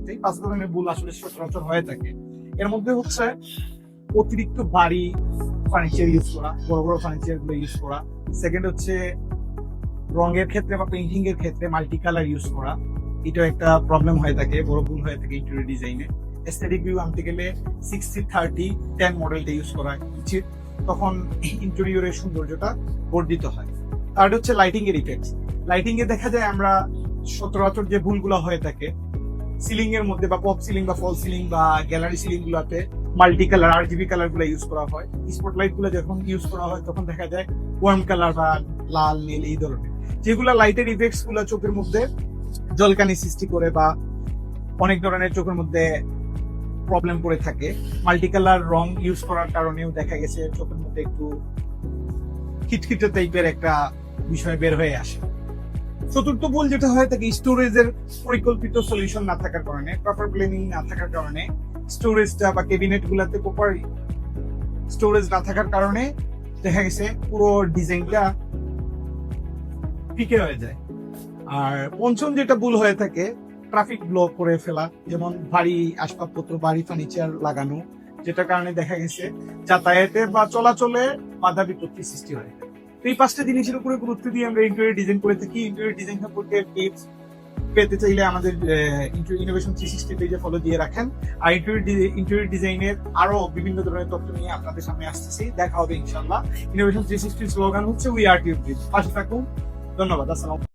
মধ্যে 5 ধরনের ভুল আসলে সচরাচর হয়ে থাকে। এর মধ্যে হচ্ছে অতিরিক্ত ভারী ফার্নিচার ইউজ করা, বড় বড় ফার্নিচার গুলো ইউজ করা। সেকেন্ড হচ্ছে রঙের ক্ষেত্রে বা পেইন্টিং এর ক্ষেত্রে মাল্টি কালার ইউজ করা, এটা একটা প্রবলেম হয়ে থাকে, বড় ভুল হয়ে থাকে ইন্টেরিয়র ডিজাইনে। এস্থেটিক ভিউ আনতে গেলে 60-30-10 মডেলটা ইউজ করা উচিত, তখন ইন্টেরিয়রের সৌন্দর্যটা বর্ধিত হয়। আর হচ্ছে লাইটিং এর ইফেক্ট। লাইটিং এ দেখা যায় আমরা সচরাচর যে ভুলগুলো হয়ে থাকে, সিলিং এর মধ্যে বা পপ সিলিং বা ফল সিলিং বা গ্যালারি সিলিং গুলাতে মাল্টি কালার RGB কালার গুলো ইউজ করা হয়। স্পটলাইট গুলো যখন ইউজ করা হয় তখন দেখা যায় ওয়ার্ম কালার বা লাল নীল এই ধরনের, যেগুলা লাইটের ইফেক্টস গুলা চোখের মধ্যে জলকানি সৃষ্টি করে বা অনেক ধরনের চোখের মধ্যে প্রবলেম করে থাকে। মাল্টি কালার রং ইউজ করার কারণেও দেখা গেছে চোখের মধ্যে একটু খিটখিটে টাইপের একটা বিষয় বের হয়ে আসে। চতুর্থ ভুল যেটা হয় থাকে স্টোরেজের পরিকল্পিত সলিউশন না থাকার কারণে, প্রপার প্ল্যানিং না থাকার কারণে, স্টোরেজটা বা ক্যাবিনেট গুলাতে প্রপার স্টোরেজ না থাকার কারণে দেখা গেছে পুরো ডিজাইনটা ফিকে হয়ে যায়। আর পঞ্চম যেটা ভুল হয়ে থাকে ট্রাফিক ব্লক করে ফেলা, যেমন ভারী আসবাবপত্র, ভারী ফার্নিচার লাগানো, যেটার কারণে দেখা গেছে যাতায়াতে বা চলাচলে বাধা বিপত্তি সৃষ্টি হয়। এই 5টা জিনিসের উপরে গুরুত্ব দিয়ে আমরা ইন্টেরিয়র ডিজাইন করে থাকি। ইন্টেরিয়র ডিজাইন সম্পর্কে টিপস পেতে চাইলে আমাদের ইনোভেশন 360 পেজে ফলো দিয়ে রাখেন। আর ইন্টেরিয়র ডিজাইনের আরো বিভিন্ন ধরনের তথ্য নিয়ে আপনাদের সামনে আসতেছি, দেখা হবে ইনশাআল্লাহ। ইনোভেশন 360 স্লোগান হচ্ছে উই আর টিউব, পাশে থাকুন। ধন্যবাদ। আসসালাম।